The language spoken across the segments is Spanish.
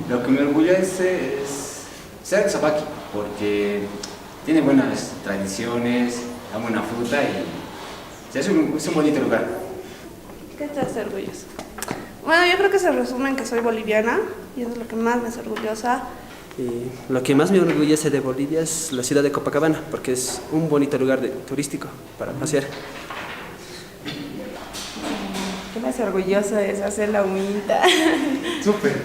Lo que me orgullece es ser Zapaqui, porque tiene buenas tradiciones, da buena fruta y es un bonito lugar. ¿Qué te hace orgullosa? Bueno, yo creo que se resume en que soy boliviana y eso es lo que más me hace orgullosa. Y lo que más me enorgullece de Bolivia es la ciudad de Copacabana, porque es un bonito lugar turístico para pasear. ¿Qué me hace orgullosa es hacer la humildad? Súper.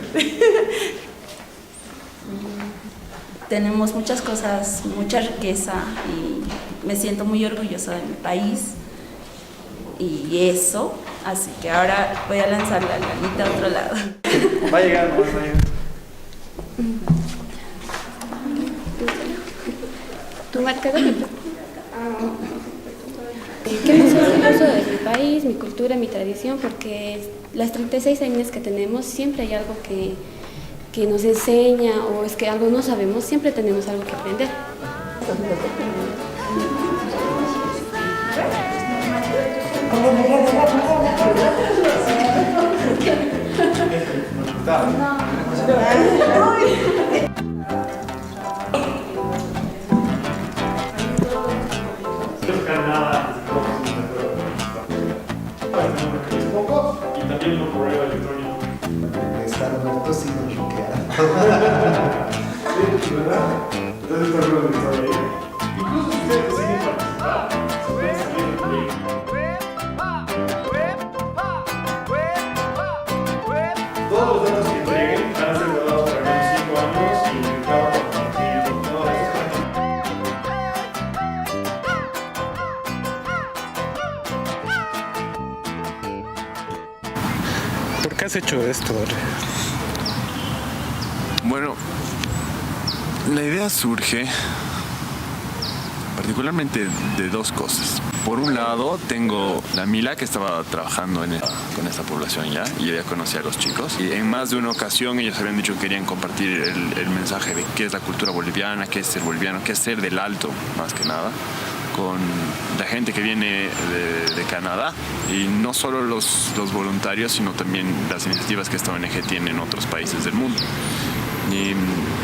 Tenemos muchas cosas, mucha riqueza y me siento muy orgullosa de mi país y eso, así que ahora voy a lanzar la lanita a otro lado. Va a llegar, va a llegar. ¿Tu marcador? Que me siento orgulloso de mi país, mi cultura, mi tradición, porque las 36 etnias que tenemos siempre hay algo que nos enseña o es que algo no sabemos, siempre tenemos algo que aprender. Y también un correo electrónico. Está muerto sin bloquear. Sí, ¿verdad? Entonces está correo electrónico. Incluso si ustedes deciden participar, se pueden salir del proyecto. Todos los datos que entreguen van a ser guardados para menos 5 años y publicados por compartir. No, eso es ¿Por qué has hecho esto? Bueno, la idea surge particularmente de dos cosas. Por un lado, tengo la Mila que estaba trabajando con esta población ya y ella conocía a los chicos. Y en más de una ocasión ellos habían dicho que querían compartir el mensaje de qué es la cultura boliviana, qué es ser boliviano, qué es ser del Alto, más que nada, con la gente que viene de Canadá. Y no solo los voluntarios, sino también las iniciativas que esta ONG tiene en otros países del mundo. Y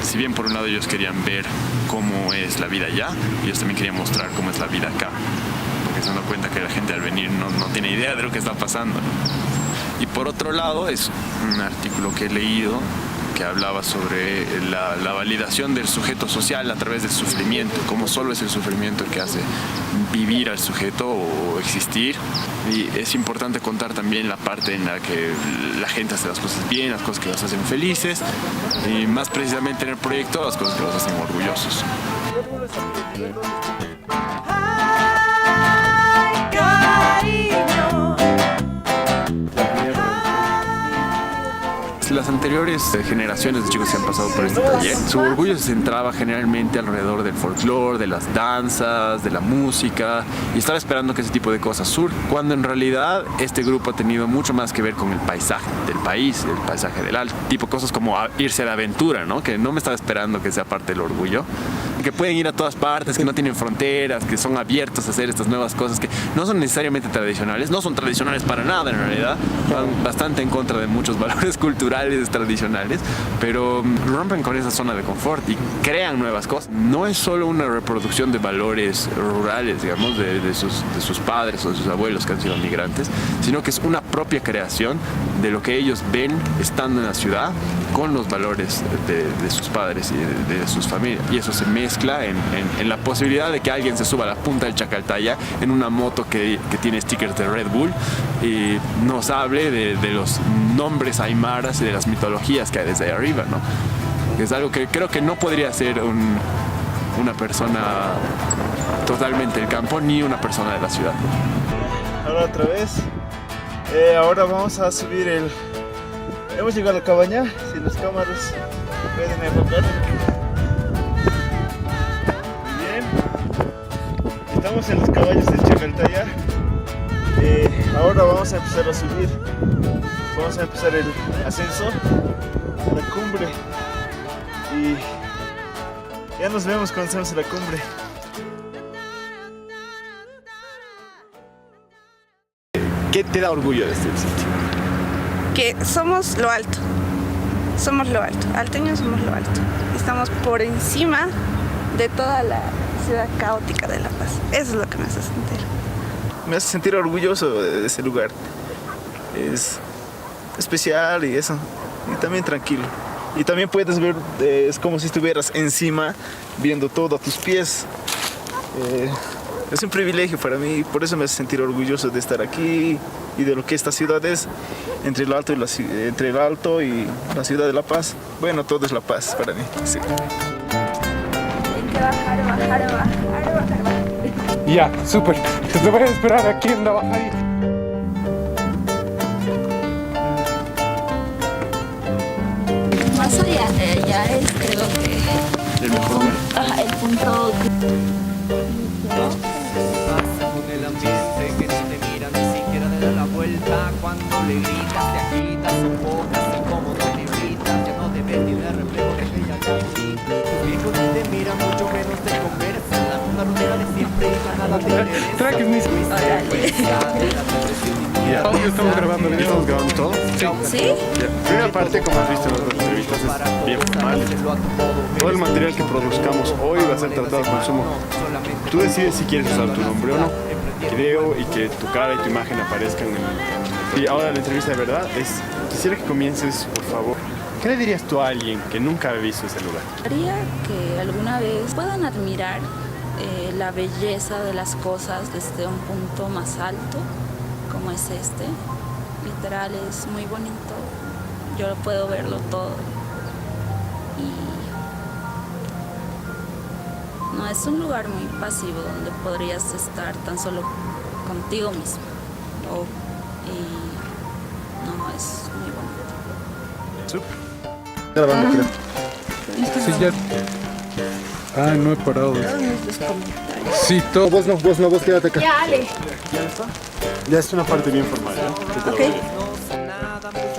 si bien por un lado ellos querían ver cómo es la vida allá, ellos también querían mostrar cómo es la vida acá, porque se dan cuenta que la gente al venir no tiene idea de lo que está pasando. Y por otro lado es un artículo que he leído que hablaba sobre la validación del sujeto social a través del sufrimiento, cómo solo es el sufrimiento el que hace vivir al sujeto o existir. Y es importante contar también la parte en la que la gente hace las cosas bien, las cosas que los hacen felices y más precisamente en el proyecto las cosas que los hacen orgullosos. Las anteriores generaciones de chicos que han pasado por este taller, su orgullo se centraba generalmente alrededor del folclore, de las danzas, de la música, y estaba esperando que ese tipo de cosas surjan, cuando en realidad este grupo ha tenido mucho más que ver con el paisaje del país, el paisaje del Alto, tipo cosas como irse de aventura, ¿no? Que no me estaba esperando que sea parte del orgullo, que pueden ir a todas partes, que no tienen fronteras, que son abiertos a hacer estas nuevas cosas que no son necesariamente tradicionales, no son tradicionales para nada en realidad, van bastante en contra de muchos valores culturales tradicionales, pero rompen con esa zona de confort y crean nuevas cosas. No es solo una reproducción de valores rurales, digamos, de sus padres o de sus abuelos que han sido migrantes, sino que es una propia creación de lo que ellos ven estando en la ciudad con los valores de sus padres y de sus familias. Y eso se mezcla en la posibilidad de que alguien se suba a la punta del Chacaltaya en una moto que tiene stickers de Red Bull y nos hable de los nombres aymaras y de las mitologías que hay desde ahí arriba, ¿no? Es algo que creo que no podría ser una persona totalmente del campo ni una persona de la ciudad. Ahora otra vez. Ahora vamos a subir Hemos llegado a la cabaña, si las cámaras pueden enfocar. Bien. Estamos en las cabañas del Chacaltaya. Ahora vamos a empezar a subir. Vamos a empezar el ascenso a la cumbre. Y ya nos vemos cuando estemos en la cumbre. ¿Qué te da orgullo de este sitio? Que somos lo alto. somos lo alto, alteños somos lo alto. Estamos por encima de toda la ciudad caótica de La Paz. Eso es lo que me hace sentir. Me hace sentir orgulloso de ese lugar. Es especial y eso. Y también tranquilo. Y también puedes ver, es como si estuvieras encima viendo todo a tus pies. Es un privilegio para mí, por eso me hace sentir orgulloso de estar aquí y de lo que esta ciudad es, entre el Alto y la ciudad de La Paz. Bueno, todo es La Paz para mí. Sí. Hay que bajar. Ya, súper. Te voy a esperar aquí en la bajadita. Más allá de ella es, creo que El mejor lugar. ajá, el punto. Con el ambiente que no te mira ni siquiera le da la vuelta. Cuando le gritas, te agitas, sofocas, incómodo, te gritas. Ya no te ves ni de reflejo de aquella aquí. Tus hijos ni te miran, mucho menos te conversan. La misma rutina de siempre y nada te interesa. Track mis. Ya, Estamos grabando. ¿Ya estamos grabando todo? ¿Sí? La primera parte, como has visto en las dos entrevistas, es bien formal. Todo el material que produzcamos hoy va a ser tratado con sumo. Tú decides si quieres usar tu nombre o no. Creo y que tu cara y tu imagen aparezcan en el... Y ahora la entrevista de verdad es... Quisiera que comiences, por favor. ¿Qué le dirías tú a alguien que nunca ha visto ese lugar? Haría que alguna vez puedan admirar la belleza de las cosas desde un punto más alto, como es este. Literal, es muy bonito. Yo puedo verlo todo. Y no, es un lugar muy pasivo donde podrías estar tan solo contigo mismo. Y no, es muy bonito. Grabando, creo. Sí, ya. Ah, no he parado. Sí, todo. Vos quédate acá. Ya, Ale. ¿Ya está? Ya es una parte bien formal, ¿no? Ok.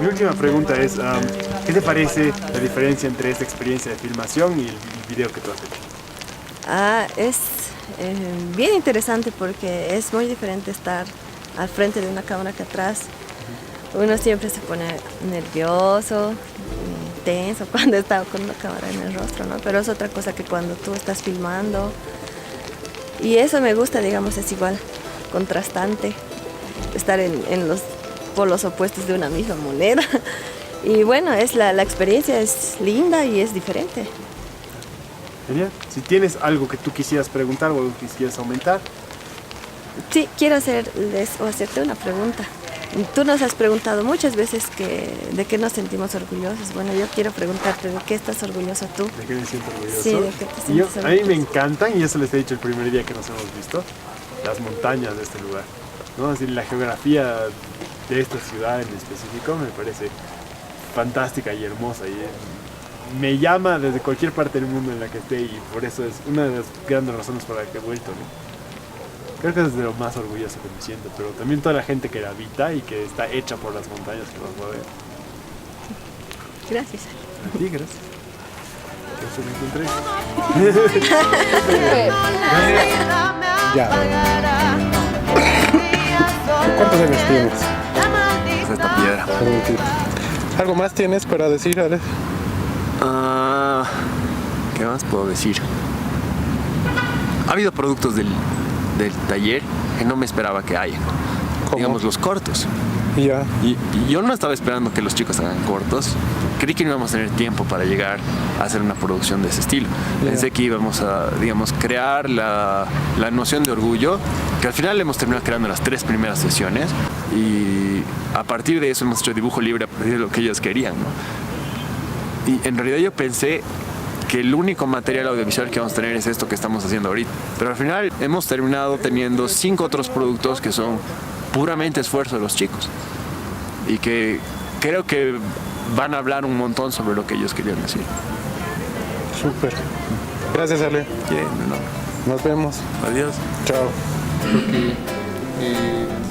Mi última pregunta es, ¿qué te parece la diferencia entre esta experiencia de filmación y el video que tú has hecho? Es bien interesante porque es muy diferente estar al frente de una cámara que atrás. Uno siempre se pone nervioso, tenso cuando está con una cámara en el rostro, ¿no? Pero es otra cosa que cuando tú estás filmando. Y eso me gusta, digamos, es igual, contrastante, estar en los polos opuestos de una misma moneda. Y bueno, la experiencia es linda y es diferente. Genial. Si tienes algo que tú quisieras preguntar o algo que quisieras aumentar. Sí, quiero hacerte una pregunta. Tú nos has preguntado muchas veces de qué nos sentimos orgullosos. Bueno, yo quiero preguntarte, ¿de qué estás orgulloso tú? ¿De qué me siento orgulloso? Sí, ¿de qué te sientes orgulloso? A mí me encantan, y eso les he dicho el primer día que nos hemos visto, las montañas de este lugar, ¿no? Así, la geografía de esta ciudad en específico me parece fantástica y hermosa. Y me llama desde cualquier parte del mundo en la que esté, y por eso es una de las grandes razones por las que he vuelto, ¿no? Creo que es de lo más orgulloso que me siento, pero también toda la gente que la habita y que está hecha por las montañas que nos rodean. Gracias. A ti, gracias. Que se me encontré. Ya. ¿Cuántos años tienes? Es esta piedra. ¿Algo más tienes para decir, Ale? ¿Qué más puedo decir? Ha habido productos del taller que no me esperaba que hayan. ¿Cómo? Digamos, los cortos. Ya. Y yo no estaba esperando que los chicos hagan cortos. Creí que no íbamos a tener tiempo para llegar a hacer una producción de ese estilo. Pensé que íbamos a, digamos, crear la noción de orgullo, que al final hemos terminado creando las 3 primeras sesiones, y a partir de eso hemos hecho dibujo libre a partir de lo que ellos querían, ¿no? Y en realidad yo pensé que el único material audiovisual que vamos a tener es esto que estamos haciendo ahorita. Pero al final hemos terminado teniendo 5 otros productos que son puramente esfuerzo de los chicos. Y que creo que van a hablar un montón sobre lo que ellos querían decir. Súper. Gracias, Ale. Bien, no. Nos vemos. Adiós. Chao. Creo que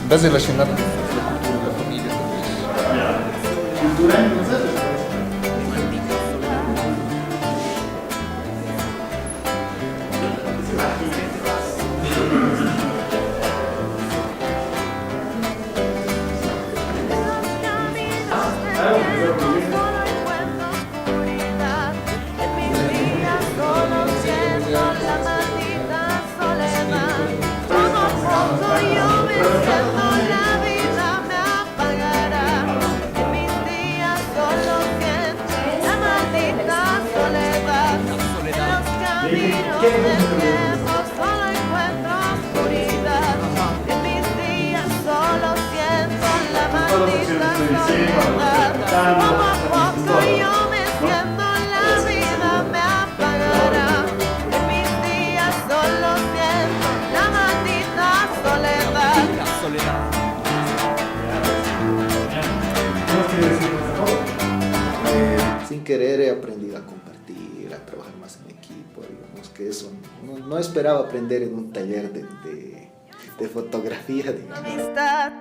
vas a relacionar con la cultura de la familia, tal vez. Cultural, no sé. tiempo solo encuentro oscuridad. En mis días solo siento la maldita soledad. Poco a poco yo me siento, la vida me apagará. En mis días solo siento la maldita soledad. Sin querer he aprendido a compartir, a trabajar más en equipo, digamos que eso no esperaba aprender en un taller de fotografía, digamos. Amistad,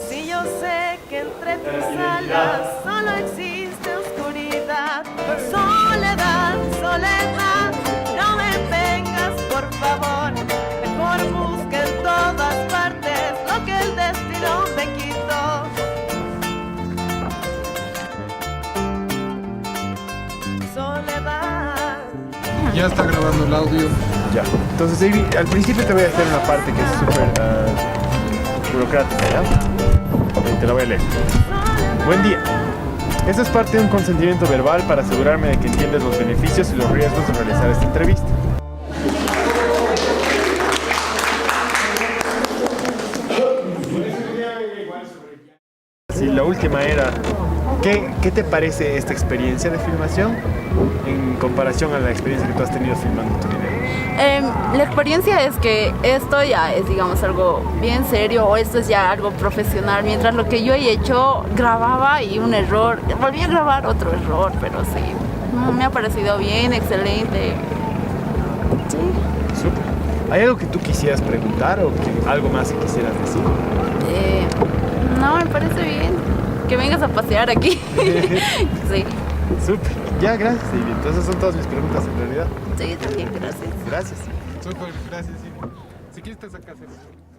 si yo sé que entre tus alas solo existe oscuridad, soledad, soledad, no me vengas por favor, mejor busca en todas partes lo que el destino me quitó. Soledad. Ya está grabando el audio. Ya. Entonces, Ivy, al principio te voy a hacer una parte que es súper burocrática, ¿ya? Te la voy a leer. Buen día. Esta es parte de un consentimiento verbal para asegurarme de que entiendes los beneficios y los riesgos de realizar esta entrevista. Sí, la última era, ¿qué te parece esta experiencia de filmación en comparación a la experiencia que tú has tenido filmando tu video? La experiencia es que esto ya es, digamos, algo bien serio, o esto es ya algo profesional, mientras lo que yo he hecho, grababa y un error, volví a grabar otro error, pero sí, me ha parecido bien, excelente. Sí. Súper. ¿Hay algo que tú quisieras preguntar o algo más que quisieras decir? No, me parece bien que vengas a pasear aquí. Sí. Súper. Ya, gracias, Ivy. Entonces son todas mis preguntas en realidad. Sí, también, gracias. Gracias. Súper, gracias. Si quieres te sacas eso.